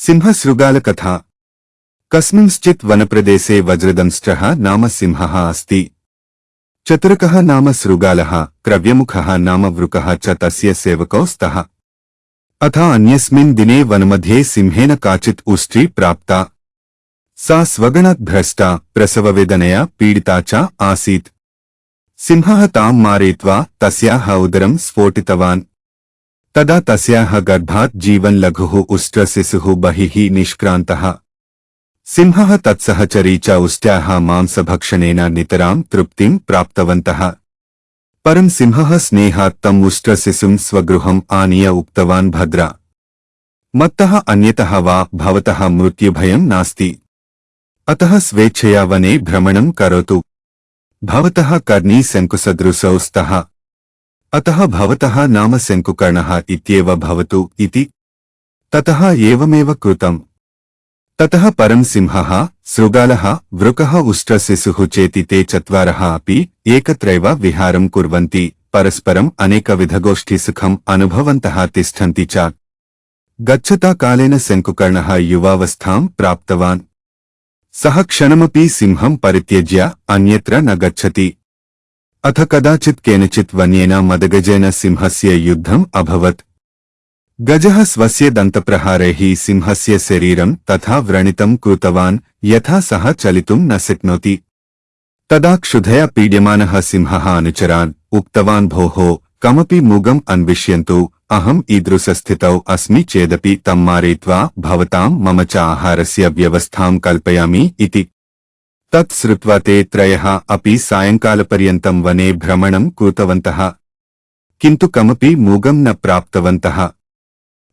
सिंहशृगालकथा। कस्मिंश्चित् वनप्रदेशे वज्रदंष्ट्रः नाम सिंहः अस्ति। चतुरकः नाम शृगालः, क्रव्यमुखः नाम वृकः च तस्य सेवकौ स्तः। अथ अन्यस्मिन् दिने वनमध्ये सिंहेन काचित् उष्ट्री प्राप्ता। सा स्वगणात् भ्रष्टा, प्रसववेदनया पीडिता च आसीत्। सिंहः तां मारयित्वा तस्याः उदरं स्फोटितवान्। तदा तस्याः गर्भात् जीवनलघुः उष्ट्रशिशुः बहिः निष्क्रान्तः। सिंहः तत्सहचरी च उष्ट्याः मांसभक्षणेन नितरां तृप्तिं प्राप्तवन्तः। परं सिंहः स्नेहात् तम् उष्ट्रशिशुं स्वगृहम् आनीय उक्तवान्, भद्रा मत्तः अन्यतः वा भवतः मृत्युभयं नास्ति। अतः स्वेच्छया वने भ्रमणं करोतु। भवतः कर्णी शङ्कुसदृशौ स्तः। अतः भवतः नाम शङ्कुकर्णः इत्येव भवतु इति। ततः एवमेव कृतम्। ततः परं सिंहः, शृगालः, वृकः, उष्ट्रशिशुः चेति ते चत्वारः अपि एकत्रैव विहारं कुर्वन्ति, परस्परम् अनेकविधगोष्ठीसुखम् अनुभवन्तः तिष्ठन्ति च। गच्छता कालेन शङ्कुकर्णः युवावस्थां प्राप्तवान्। सः क्षणमपि सिंहं परित्यज्य अन्यत्र न गच्छति। अथ कदाचित् केनचित् वन्येन मदगजेन सिंहस्य युद्धम् अभवत्। गजः स्वस्य दन्तप्रहारैः सिंहस्य शरीरं तथा व्रणितं कृतवान् यथा सः चलितुं न शक्नोति। तदा क्षुधया पीड्यमानः सिंहः अनुचरान् उक्तवान्, भोः, कमपि मृगम् अन्विष्यन्तु, अहम् ईदृशस्थितौ अस्मि चेदपि तं मारयित्वा भवतां मम च आहारस्य व्यवस्थां कल्पयामि इति। तत् श्रुत्वा ते त्रयः अपि सायंकालपर्यन्तं वने भ्रमणं कृतवन्तः, किन्तु कमपि मृगं न प्राप्तवन्तः।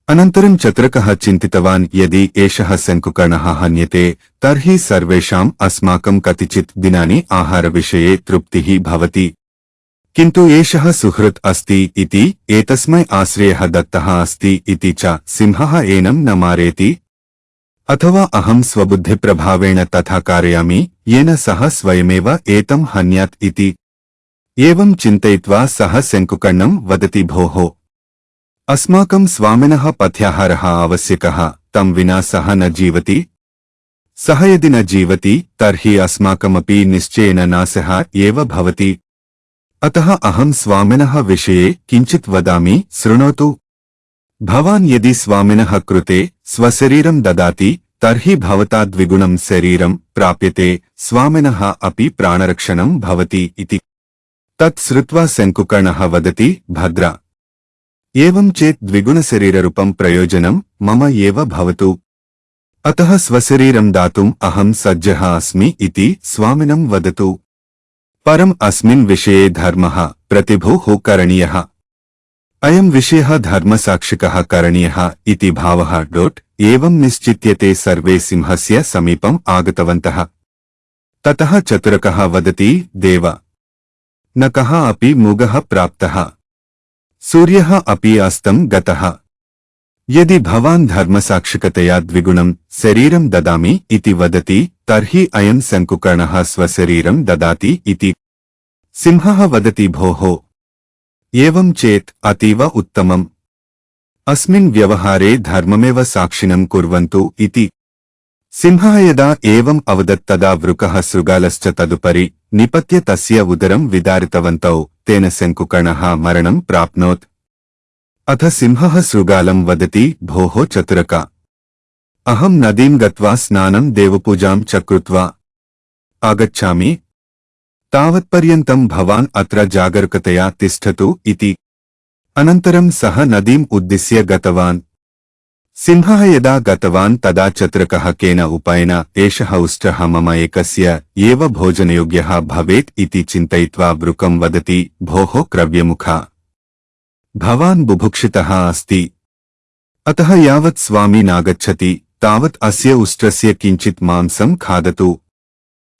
अनन्तरं चतुरकः चिन्तितवान्, यदि एषः शङ्कुकर्णः हन्यते तर्हि सर्वेषाम् अस्माकं कतिचित् दिनानि आहारविषये तृप्तिः भवति। किन्तु एषः सुहृत् अस्ति इति, एतस्मै आश्रयः दत्तः अस्ति इति च सिंहः एनं न मारयति। अथवा अहं स्वबुद्धिप्रभावेण तथा कारयामि येन सः स्वयमेव एतं हन्यात् इति। एवं चिन्तयित्वा सः शङ्कुकर्णं वदति, भोः, अस्माकं स्वामिनः पथ्याहारः आवश्यकः, तं विना सः न जीवति। सः यदि न जीवति तर्हि अस्माकमपि निश्चयेन नाशः एव भवति। अतः अहं स्वामिनः विषये किञ्चित् वदामि, शृणोतु। भवान् यदि स्वामिनः कृते स्वशरीरं ददाति तर्हि भवता द्विगुणं शरीरं प्राप्यते, स्वामिनः अपि प्राणरक्षणं भवति इति। तत् श्रुत्वा शङ्कुकर्णः वदति, भद्रा एवं चेत् द्विगुणशरीररूपं प्रयोजनं मम एव भवतु। अतः स्वशरीरं दातुम् अहं सज्जः अस्मि इति स्वामिनं वदतु। परम् अस्मिन् विषये धर्मः प्रतिभुः करणीयः। अयं विषयः धर्मसाक्षिकः करणीयः इति भावः एवं निश्चित्य ते सर्वे सिंहस्य समीपम् आगतवन्तः। ततः चतुरकः वदति, देव, न कः अपि मृगः प्राप्तः, सूर्यः अपि अस्तं गतः। यदि भवान् धर्मसाक्षिकतया द्विगुणं शरीरं ददामि इति वदति तर्हि अयं शङ्कुकर्णः स्वशरीरं ददाति इति। सिंहः वदति, भोः, एवं चेत् अतीव उत्तमम्। अस्मिन् व्यवहारे धर्ममेव साक्षिणं कुर्वन्तु इति। सिंहः यदा एवम् अवदत् तदा वृकः शृगालश्च तदुपरि निपत्य तस्य उदरं विदारितवन्तौ, तेन शङ्कुकर्णः मरणं प्राप्नोत्। अथ सिंहः शृगालं वदति, भोः चतुरक, अहं नदीं गत्वा स्नानं देवपूजां च कृत्वा आगच्छामि। तावत्पर्यन्तं भवान् अत्र जागरूकतया तिष्ठतु इति। अनन्तरं सः नदीम् उद्दिश्य गतवान्। सिंहः यदा गतवान् तदा चतुरकः केन उपायेन एषः उष्ट्रः मम एकस्य एव भोजनयोग्यः भवेत् इति चिन्तयित्वा वृकं वदति, भोः क्रव्यमुख, भवान् बुभुक्षितः अस्ति। अतः यावत् स्वामी नागच्छति तावत् अस्य उष्ट्रस्य किञ्चित् मांसं खादतु।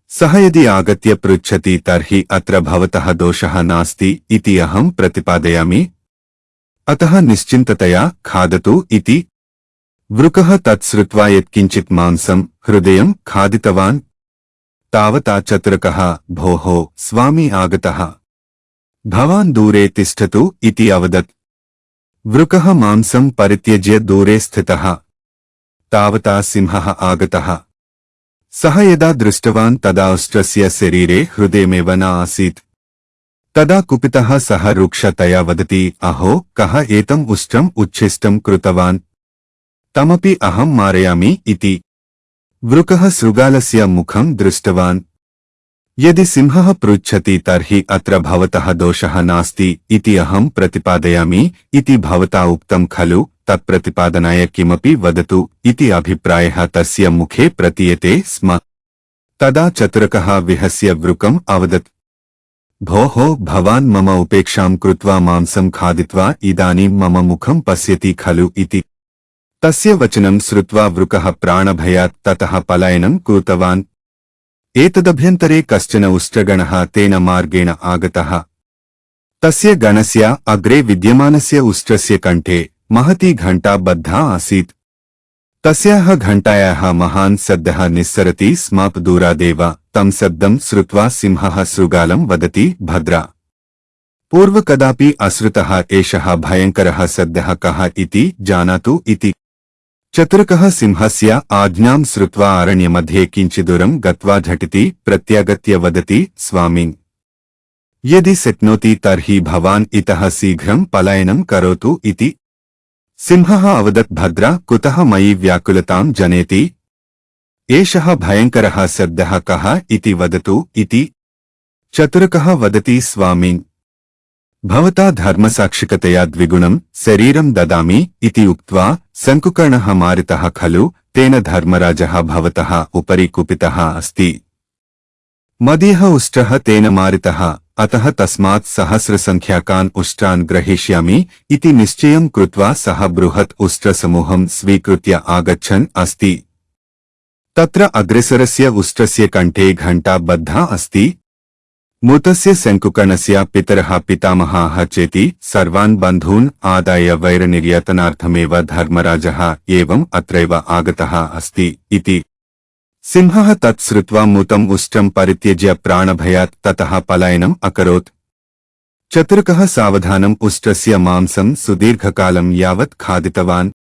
सः यदि आगत्य पृच्छति तर्हि अत्र भवतः दोषः नास्ति इति अहं प्रतिपादयामि। अतः निश्चिन्ततया खादतु इति। वृकः तत्श्रुत्वा यत्किञ्चित् मांसं हृदयं खादितवान्। तावता चतुरकः, भोः, स्वामी आगतः, भवान् दूरे तिष्ठतु इति अवदत्। वृकः मांसं परित्यज्य दूरे स्थितः। तावता सिंहः आगतः। सः यदा दृष्टवान् तदा उष्ट्रस्य शरीरे हृदयमेव न आसीत्। तदा कुपितः सः रुक्षतया वदति, अहो कः एतम् उष्ट्रम् उच्छिष्टम् कृतवान्, तमपि अहम् मारयामि इति। वृकः शृगालस्य मुखं दृष्टवान्। यदि सिंहः पृच्छति तर्हि अत्र भवतः दोषः नास्ति इति अहम् प्रतिपादयामि इति भवता उक्तं खलु, तत्प्रतिपादनाय किमपि वदतु इति अभिप्रायः तस्य मुखे प्रतीयते स्म। तदा चतुरकः विहस्य वृकम् अवदत्, भोः भवान् मम उपेक्षां कृत्वा मांसं खादित्वा इदानीं मम मुखं पश्यति खलु इति। तस्य वचनं श्रुत्वा वृकः प्राणभयात् ततः पलायनं कृतवान्। एतदभ्यन्तरे कश्चन उष्ट्रगणः तेन मार्गेण आगतः। तस्य गणस्य अग्रे विद्यमानस्य उष्ट्रस्य कण्ठे महती घण्टा बद्धा आसीत्। तस्याः घण्टायाः महान् शब्दः निस्सरति स्म दूरादेव। तं शब्दं श्रुत्वा सिंहः शृगालं वदति, भद्रा, पूर्व कदापि अश्रुतः एषः भयङ्करः शब्दः कः इति जानातु इति। चतुरकः सिंहस्य आज्ञां श्रुत्वा अरण्यमध्ये किञ्चिदूरं गत्वा झटिति प्रत्यागत्य वदति, स्वामिन्, यदि शक्नोति तर्हि भवान् इतः शीघ्रं पलायनं करोतु इति। सिंहः अवदत्, भद्रा, कुतः मयि व्याकुलतां जनयति? एषः भयङ्करः शब्दः कः इति वदतु इति। चतुरकः वदति, स्वामिन्, भवता धर्मसाक्षिकतया द्विगुणं शरीरं ददामि इति उक्त्वा शङ्कुकर्णः मारितः खलु, तेन धर्मराजः भवतः उपरि कुपितः अस्ति। मदीयः उष्ट्रः तेन मारितः, अतः तस्मात् सहस्रसङ्ख्याकान् उष्ट्रान् ग्रहीष्यामि इति निश्चयं कृत्वा सः बृहत् उष्ट्रसमूहं स्वीकृत्य आगच्छन् अस्ति। तत्र अग्रेसरस्य उष्ट्रस्य कण्ठे घण्टा बद्धा अस्ति। मृतस्य शङ्कुकर्णस्य पितरः पितामहाः चेति सर्वान् बन्धून् आदाय वैरनिर्यातनार्थमेव धर्मराजः एवम् अत्रैव आगतः अस्ति इति। सिंहः तत् श्रुत्वा मृतम् उष्ट्रं परित्यज्य प्राणभयात् ततः पलायनम् अकरोत्। चतुरकः सावधानम् उष्ट्रस्य मांसं सुदीर्घकालं यावत् खादितवान्।